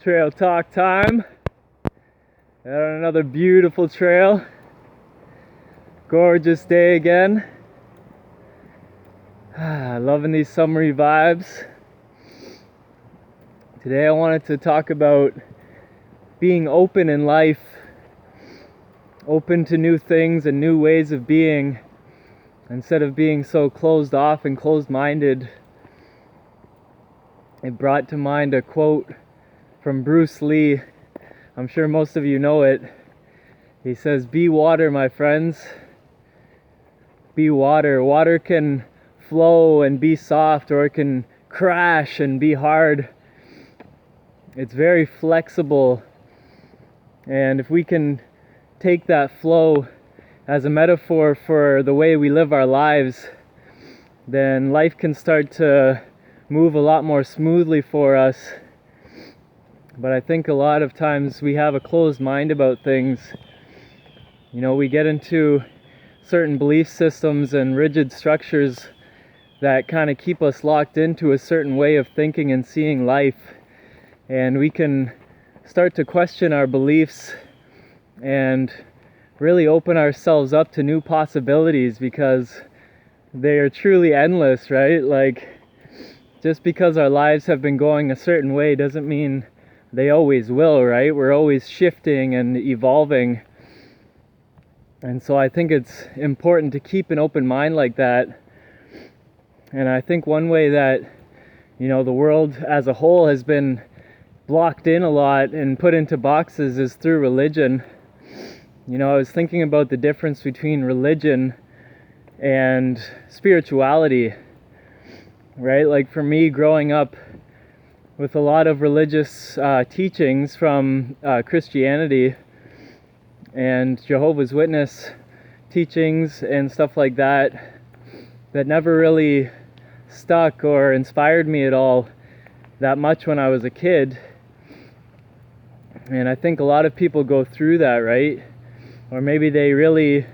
Trail talk time. Out on another beautiful trail. Gorgeous day again. Loving these summery vibes. Today I wanted to talk about being open in life, open to new things and new ways of being, instead of being so closed off and closed-minded. It brought to mind a quote from Bruce Lee. I'm sure most of you know it. He says, "Be water, my friends. Be water. Water can flow and be soft, or it can crash and be hard. It's very flexible. And if we can take that flow as a metaphor for the way we live our lives, then life can start to move a lot more smoothly for us. But I think a lot of times we have a closed mind about things. We get into certain belief systems and rigid structures that kind of keep us locked into a certain way of thinking and seeing life. And we can start to question our beliefs and really open ourselves up to new possibilities, because they are truly endless, right? Like, just because our lives have been going a certain way doesn't mean they always will, right? We're always shifting and evolving. And so I think it's important to keep an open mind like that. And I think one way that, the world as a whole has been blocked in a lot and put into boxes is through religion. I was thinking about the difference between religion and spirituality, right? Like for me, growing up with a lot of religious teachings from Christianity and Jehovah's Witness teachings and stuff like that, that never really stuck or inspired me at all that much when I was a kid. And I think a lot of people go through that, right? Or maybe they really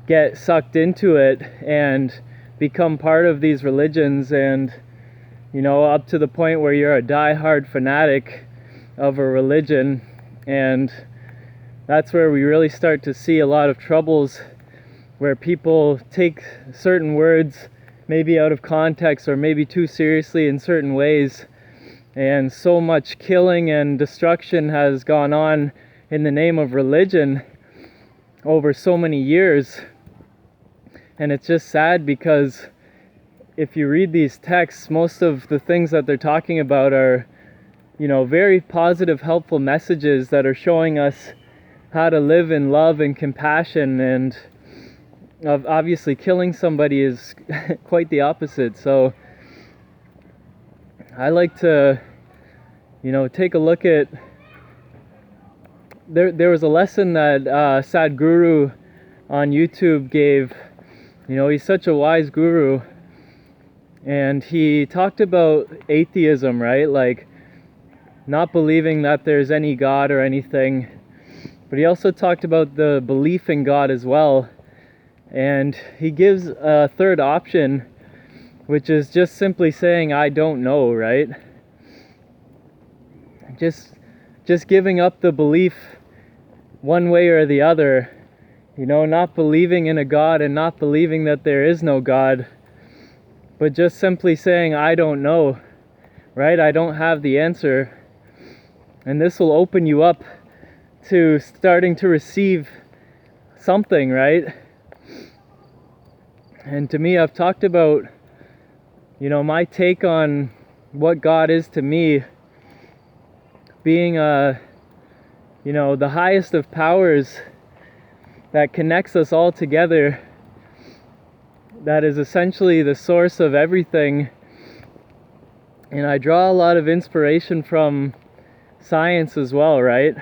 get sucked into it and become part of these religions, and up to the point where you're a die-hard fanatic of a religion. And that's where we really start to see a lot of troubles, where people take certain words maybe out of context or maybe too seriously in certain ways. And so much killing and destruction has gone on in the name of religion over so many years. And it's just sad, because if you read these texts, most of the things that they're talking about are, very positive, helpful messages that are showing us how to live in love and compassion. And obviously killing somebody is quite the opposite. So I like to, take a look at, there was a lesson that Sadhguru on YouTube gave. He's such a wise guru. And he talked about atheism, right? Like, not believing that there's any God or anything. But he also talked about the belief in God as well. And he gives a third option, which is just simply saying, I don't know, right? Just giving up the belief one way or the other. Not believing in a God and not believing that there is no God. But just simply saying, I don't know, right? I don't have the answer. And this will open you up to starting to receive something, right? And to me, I've talked about, my take on what God is to me, being the highest of powers that connects us all together, that is essentially the source of everything. And I draw a lot of inspiration from science as well, right?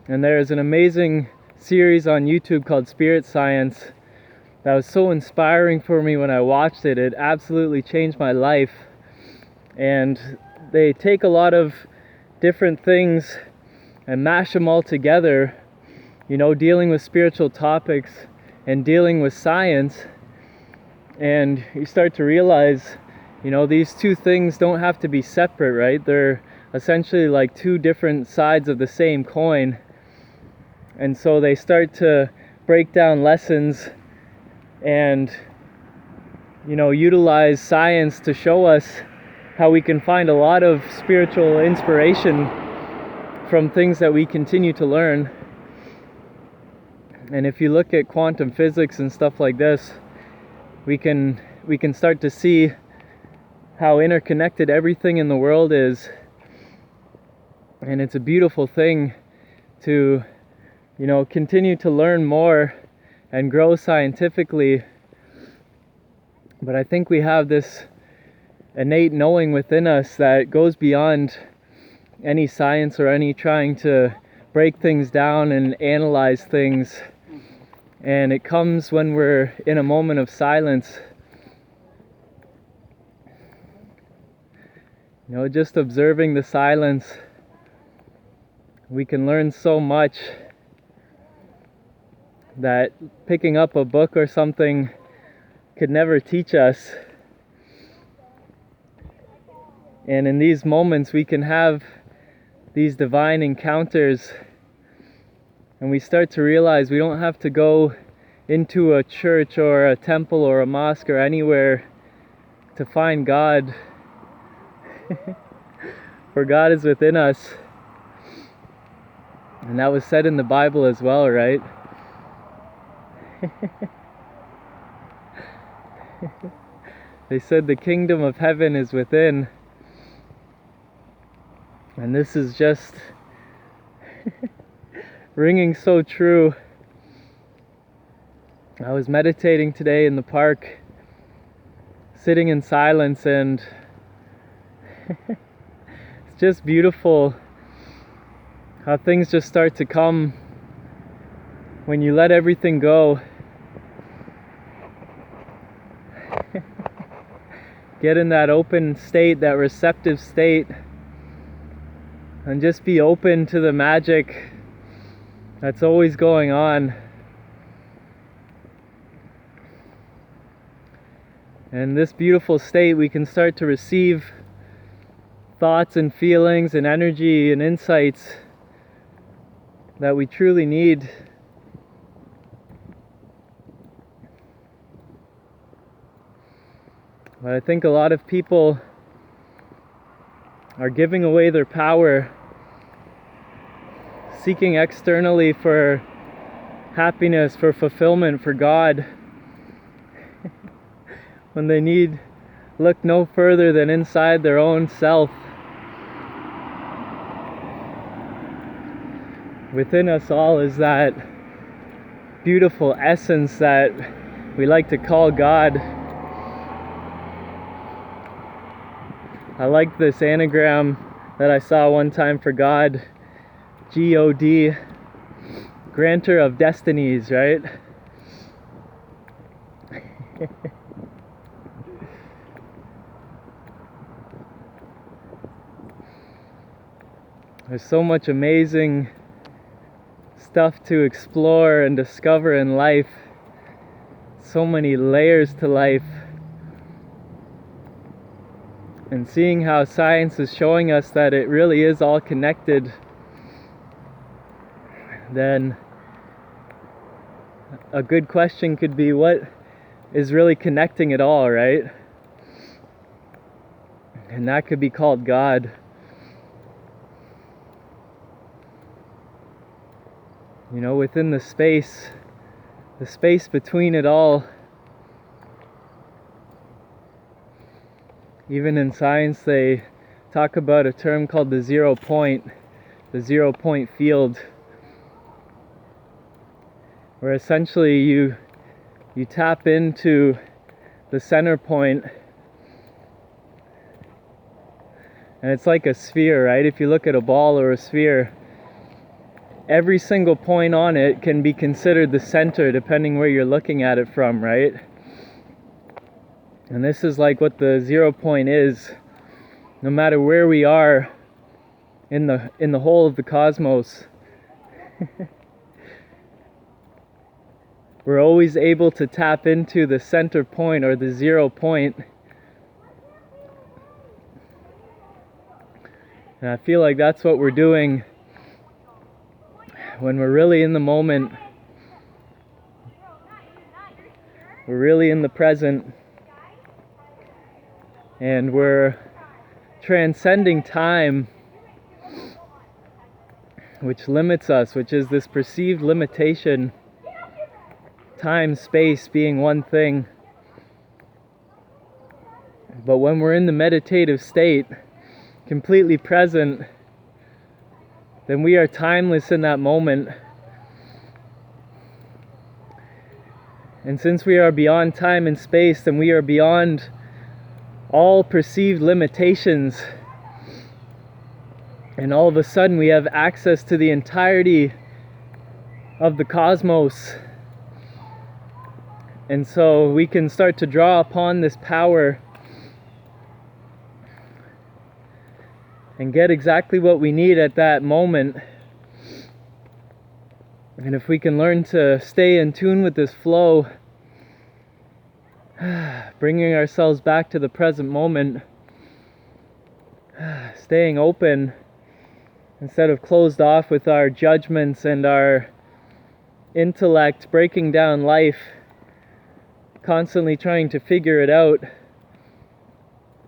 And there's an amazing series on YouTube called Spirit Science that was so inspiring for me when I watched it. It absolutely changed my life. And they take a lot of different things and mash them all together, dealing with spiritual topics and dealing with science. And you start to realize, these two things don't have to be separate, right? They're essentially like two different sides of the same coin. And so they start to break down lessons and, utilize science to show us how we can find a lot of spiritual inspiration from things that we continue to learn. And if you look at quantum physics and stuff like this, we can start to see how interconnected everything in the world is. And it's a beautiful thing to, continue to learn more and grow scientifically. But I think we have this innate knowing within us that goes beyond any science or any trying to break things down and analyze things. And it comes when we're in a moment of silence. Just observing the silence, we can learn so much that picking up a book or something could never teach us. And in these moments we can have these divine encounters, and we start to realize we don't have to go into a church or a temple or a mosque or anywhere to find God. For God is within us. And that was said in the Bible as well, right? They said the kingdom of heaven is within. And this is just ringing so true. I was meditating today in the park, sitting in silence, and it's just beautiful how things just start to come when you let everything go. Get in that open state, that receptive state, and just be open to the magic that's always going on. And this beautiful state, we can start to receive thoughts and feelings and energy and insights that we truly need. But I think a lot of people are giving away their power, seeking externally for happiness, for fulfillment, for God, when they need look no further than inside their own self. Within us all is that beautiful essence that we like to call God. I like this anagram that I saw one time for God, G-O-D, granter of destinies, right? There's so much amazing stuff to explore and discover in life. So many layers to life. And seeing how science is showing us that it really is all connected, then a good question could be, what is really connecting it all, right? And that could be called God. Within the space between it all. Even in science, they talk about a term called the 0 point field, where essentially you tap into the center point, and it's like a sphere, right? If you look at a ball or a sphere, every single point on it can be considered the center depending where you're looking at it from, right? And this is like what the 0 point is. No matter where we are in the whole of the cosmos, we're always able to tap into the center point or the 0 point. And I feel like that's what we're doing when we're really in the moment. We're really in the present. And we're transcending time, which limits us, which is this perceived limitation. Time, space being one thing. But when we're in the meditative state, completely present, then we are timeless in that moment. And since we are beyond time and space, then we are beyond all perceived limitations. And all of a sudden we have access to the entirety of the cosmos. And so we can start to draw upon this power and get exactly what we need at that moment. And if we can learn to stay in tune with this flow, bringing ourselves back to the present moment, staying open instead of closed off with our judgments and our intellect, breaking down life, constantly trying to figure it out,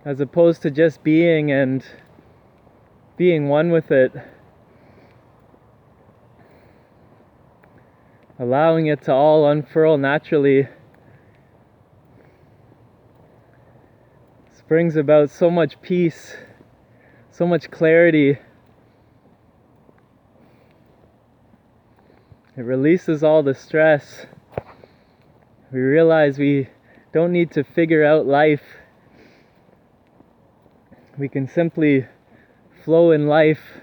as opposed to just being and being one with it, allowing it to all unfurl naturally. This brings about so much peace, so much clarity. It releases all the stress. We realize we don't need to figure out life. We can simply flow in life,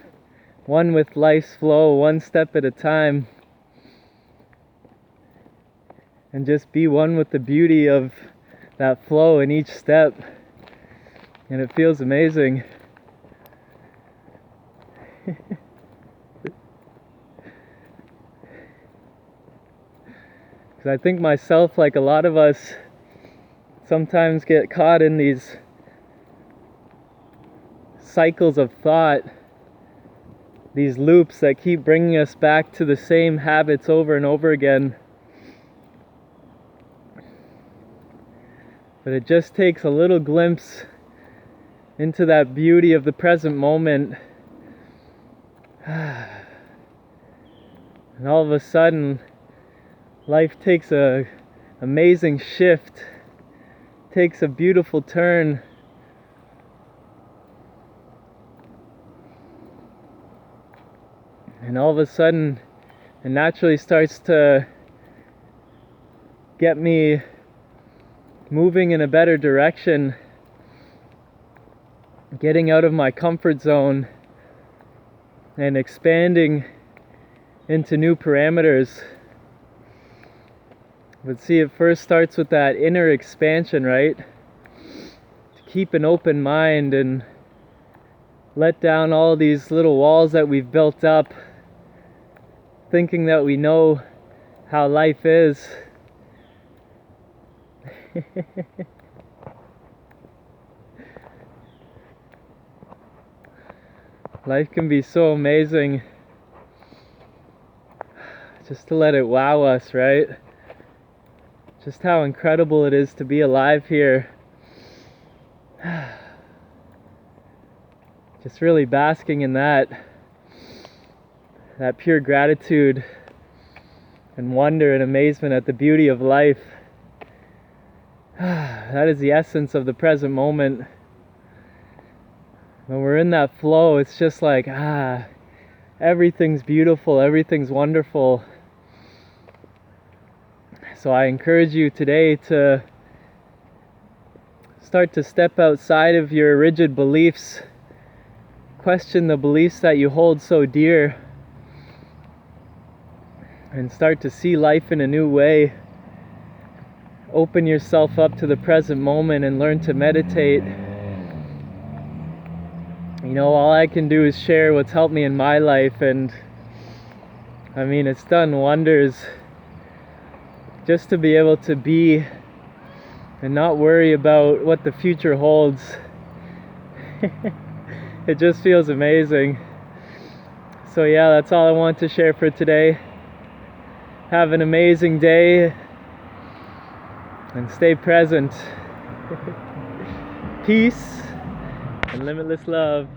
one with life's flow, one step at a time, and just be one with the beauty of that flow in each step. And it feels amazing. Because I think myself, like a lot of us, sometimes get caught in these cycles of thought, these loops that keep bringing us back to the same habits over and over again. But it just takes a little glimpse into that beauty of the present moment. And all of a sudden, life takes an amazing shift, takes a beautiful turn. And all of a sudden, it naturally starts to get me moving in a better direction, getting out of my comfort zone and expanding into new parameters. But see, it first starts with that inner expansion, right? To keep an open mind and let down all these little walls that we've built up, thinking that we know how life is. Life can be so amazing, just to let it wow us, right? Just how incredible it is to be alive here. Just really basking in that pure gratitude and wonder and amazement at the beauty of life. That is the essence of the present moment. When we're in that flow, it's just like, everything's beautiful, everything's wonderful. So I encourage you today to start to step outside of your rigid beliefs, question the beliefs that you hold so dear, and start to see life in a new way. Open yourself up to the present moment and learn to meditate. You know, all I can do is share what's helped me in my life, and I mean, it's done wonders just to be able to be and not worry about what the future holds. It just feels amazing. So yeah, that's all I want to share for today. Have an amazing day and stay present. Peace and limitless love.